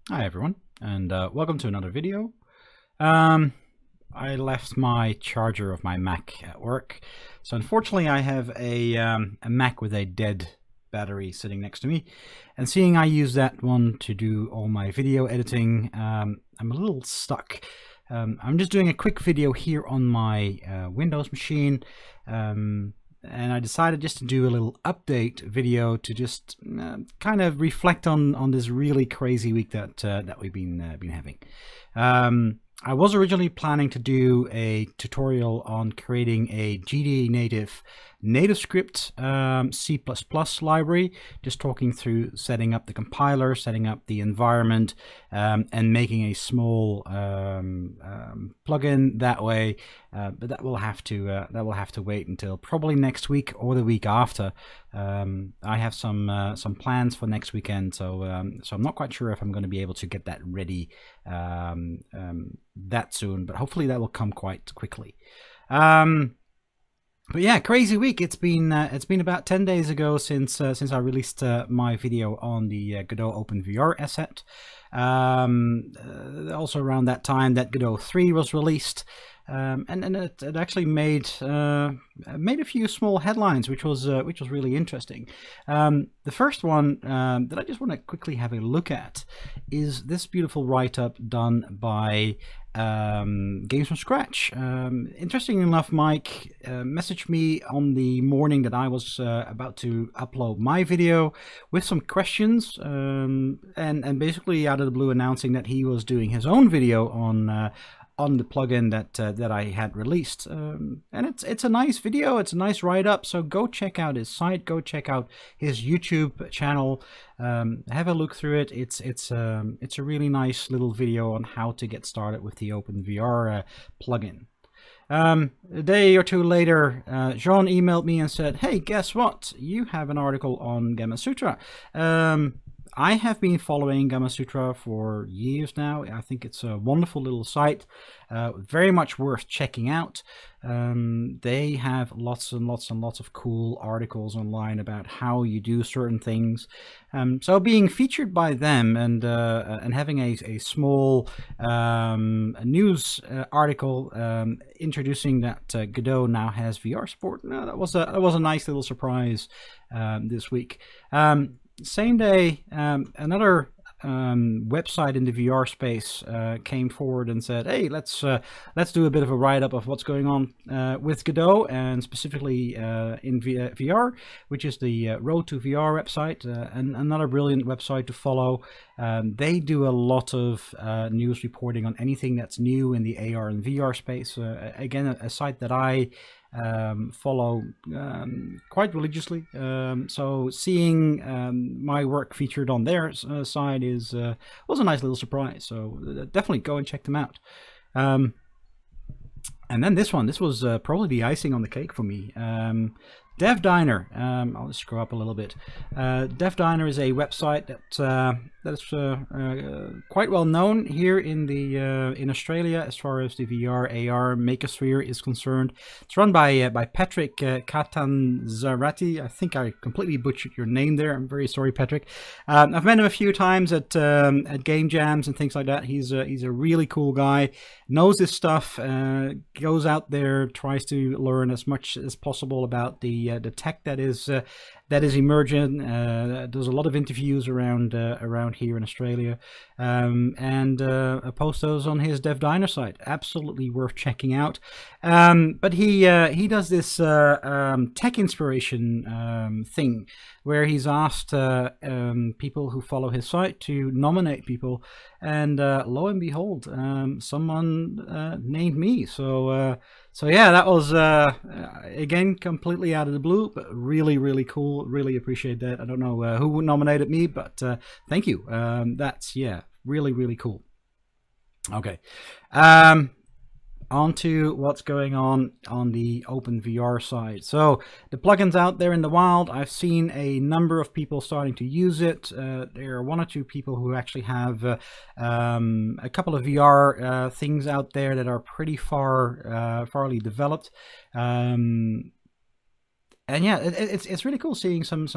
Hi everyone, and welcome to another video. I left my charger of my Mac at work, so unfortunately I have a Mac with a dead battery sitting next to me, and seeing I use that one to do all my video editing, I'm a little stuck. I'm just doing a quick video here on my Windows machine, and I decided just to do a little update video to just kind of reflect on this really crazy week that we've been having. I was originally planning to do a tutorial on creating a Genie Native script C++ library, just talking through setting up the compiler, setting up the environment, and making a small plugin that way. But that will have to wait until probably next week or the week after. I have some plans for next weekend, so I'm not quite sure if I'm going to be able to get that ready that soon, but hopefully that will come quite quickly. But yeah, crazy week. It's been about 10 days ago since I released my video on the Godot OpenVR asset. Also around that time that Godot 3 was released. And it actually made a few small headlines, which was really interesting. The first one that I just want to quickly have a look at is this beautiful write-up done by Games from Scratch. Interestingly enough, Mike messaged me on the morning that I was about to upload my video with some questions, and basically out of the blue announcing that he was doing his own video on the plugin that I had released, and it's a nice video, it's a nice write-up, so go check out his site, go check out his YouTube channel, have a look through it. It's a really nice little video on how to get started with the OpenVR plugin. A day or two later, Jean emailed me and said, hey, guess what? You have an article on Gamasutra. I have been following Gamasutra for years now. I think it's a wonderful little site, very much worth checking out. They have lots and lots and lots of cool articles online about how you do certain things. So being featured by them and having a small news article introducing that Godot now has VR support, that was a nice little surprise this week. Same day, another website in the VR space came forward and said, "Hey, let's do a bit of a write-up of what's going on with Godot, and specifically in VR, which is the Road to VR website, and another brilliant website to follow. They do a lot of news reporting on anything that's new in the AR and VR space. Again, a site that I follow quite religiously, so seeing my work featured on their side was a nice little surprise, so definitely go and check them out. And then this was probably the icing on the cake for me. Dev Diner. I'll just scroll up a little bit. Dev Diner is a website that's quite well known here in Australia as far as the VR AR makersphere is concerned. It's run by Patrick Catanzarati. I think I completely butchered your name there. I'm very sorry, Patrick. I've met him a few times at game jams and things like that. He's a really cool guy. Knows his stuff. Goes out there, tries to learn as much as possible about the tech that is emerging. Does a lot of interviews around here in Australia, and posts those on his Dev Diner site. Absolutely worth checking out. But he does this tech inspiration thing where he's asked people who follow his site to nominate people, and lo and behold, someone named me. So yeah, that was again completely out of the blue, but really cool. Really appreciate that. I don't know who nominated me, but thank you. That's really cool. Okay. On to what's going on the OpenVR side. So the plugin's out there in the wild. I've seen a number of people starting to use it. There are one or two people who actually have a couple of VR things out there that are pretty farly developed. And And yeah, it's really cool seeing some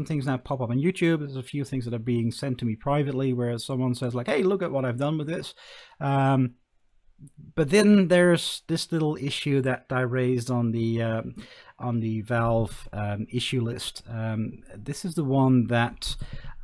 things now pop up on YouTube. There's a few things that are being sent to me privately where someone says like, "Hey, look at what I've done with this." But then there's this little issue that I raised on the Valve issue list. This is the one that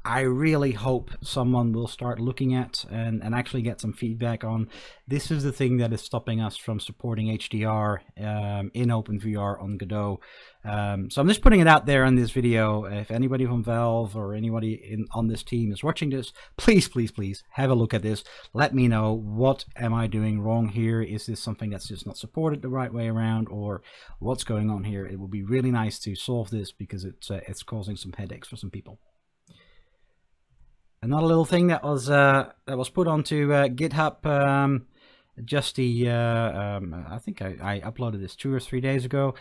I really hope someone will start looking at and actually get some feedback on. This is the thing that is stopping us from supporting HDR in OpenVR on Godot. So I'm just putting it out there in this video. If anybody from Valve or anybody on this team is watching this, please, please, please have a look at this. Let me know, what am I doing wrong here? Is this something that's just not supported the right way around, or what's going on here? It would be really nice to solve this because it's causing some headaches for some people. Another little thing that was put onto GitHub just the I think I uploaded this 2 or 3 days ago.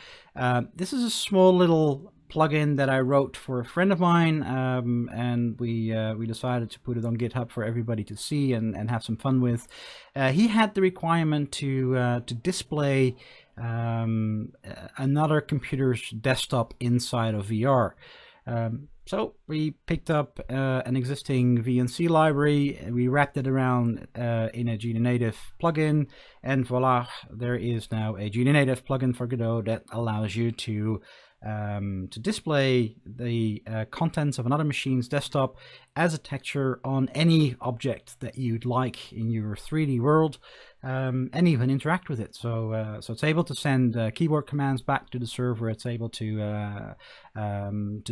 This is a small little plugin that I wrote for a friend of mine, and we decided to put it on GitHub for everybody to see and have some fun with. He had the requirement to display another computer's desktop inside of VR. So we picked up an existing VNC library, we wrapped it around in a Genie Native plugin, and voila, there is now a Genie Native plugin for Godot that allows you to display the contents of another machine's desktop as a texture on any object that you'd like in your 3D world, and even interact with it. So it's able to send keyboard commands back to the server. It's able to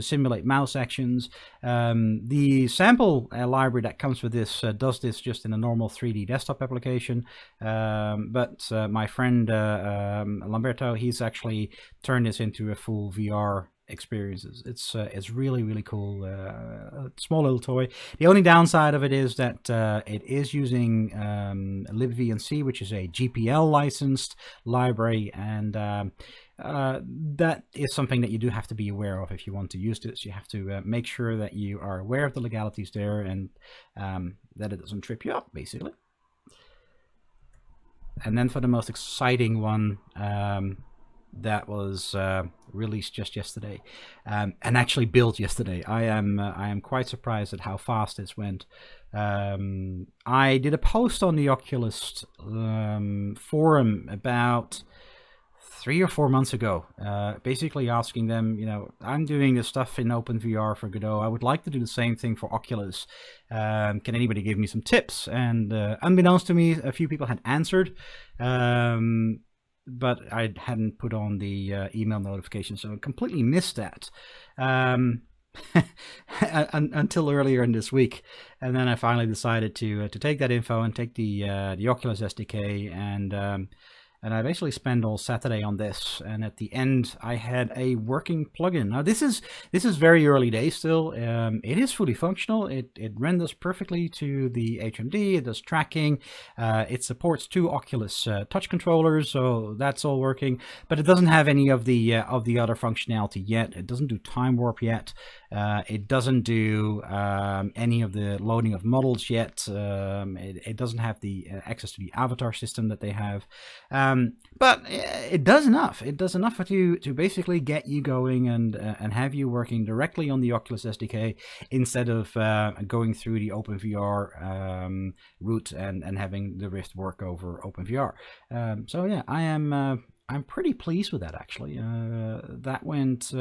simulate mouse actions. The sample library that comes with this does this just in a normal 3D desktop application, but my friend Lamberto, he's actually turned this into a full VR experiences. It's really, really cool. A small little toy. The only downside of it is that it is using libVNC, which is a GPL licensed library, and that is something that you do have to be aware of if you want to use this. You have to make sure that you are aware of the legalities there, and that it doesn't trip you up, basically. And then for the most exciting one, that was released just yesterday, and actually built yesterday. I am quite surprised at how fast this went. I did a post on the Oculus forum about 3 or 4 months ago, basically asking them, you know, I'm doing this stuff in OpenVR for Godot. I would like to do the same thing for Oculus. Can anybody give me some tips? And unbeknownst to me, a few people had answered. But I hadn't put on the email notification, so I completely missed that until earlier in this week. And then I finally decided to take that info and take the Oculus SDK, and I basically spent all Saturday on this, and at the end I had a working plugin. Now this is very early days still. It is fully functional. It renders perfectly to the HMD. It does tracking. It supports 2 Oculus touch controllers, so that's all working. But it doesn't have any of the other functionality yet. It doesn't do time warp yet. It doesn't do any of the loading of models yet. It doesn't have the access to the avatar system that they have. But it does enough. It does enough to basically get you going and have you working directly on the Oculus SDK instead of going through the OpenVR route and having the Rift work over OpenVR. So yeah, I'm pretty pleased with that, actually. That went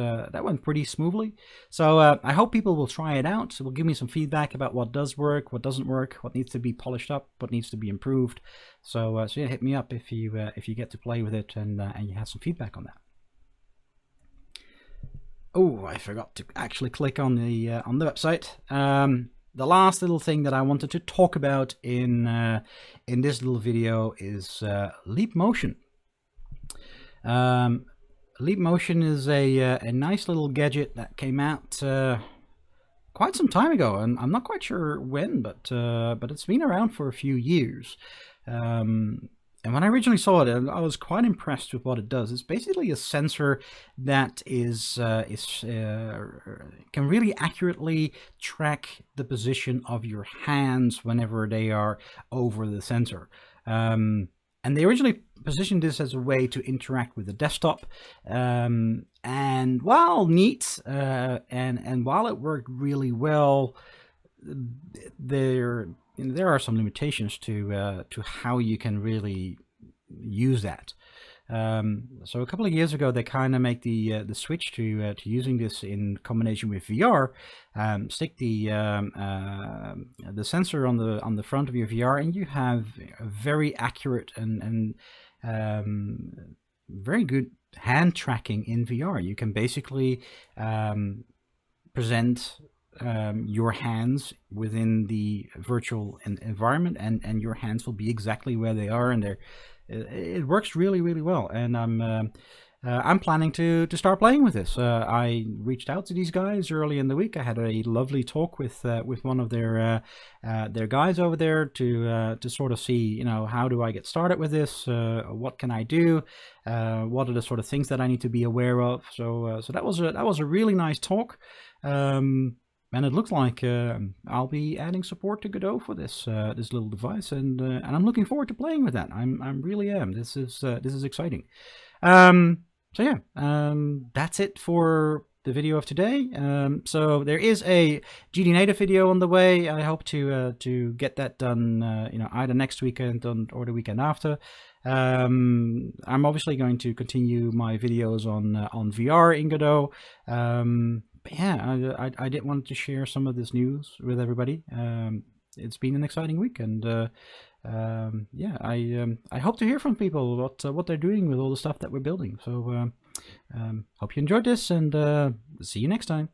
pretty smoothly. So I hope people will try it out. Will give me some feedback about what does work, what doesn't work, what needs to be polished up, what needs to be improved. So yeah, hit me up if you get to play with it and you have some feedback on that. Oh, I forgot to actually click on the website. The last little thing that I wanted to talk about in this little video is Leap Motion. Leap Motion is a nice little gadget that came out quite some time ago, and I'm not quite sure when, but it's been around for a few years. And when I originally saw it, I was quite impressed with what it does. It's basically a sensor that can really accurately track the position of your hands whenever they are over the sensor. And they originally positioned this as a way to interact with the desktop, and while neat, and while it worked really well, there are some limitations to how you can really use that. So a couple of years ago, they kind of make the switch to using this in combination with VR. Stick the sensor on the front of your VR, and you have a very accurate and very good hand tracking in VR. You can basically present your hands within the virtual environment, and your hands will be exactly where they are, and it works really, really well. And I'm planning to start playing with this. I reached out to these guys early in the week. I had a lovely talk with one of their guys over there to sort of see, you know, how do I get started with this? What can I do? What are the sort of things that I need to be aware of? So that was a really nice talk. And it looks like I'll be adding support to Godot for this little device, and I'm looking forward to playing with that. I'm really am. This is exciting. So yeah, that's it for the video of today. So there is a Genie Native video on the way. I hope to get that done, you know, either next weekend or the weekend after. I'm obviously going to continue my videos on VR in Godot. But yeah, I did want to share some of this news with everybody. It's been an exciting week, and yeah, I hope to hear from people what they're doing with all the stuff that we're building. So hope you enjoyed this, and see you next time.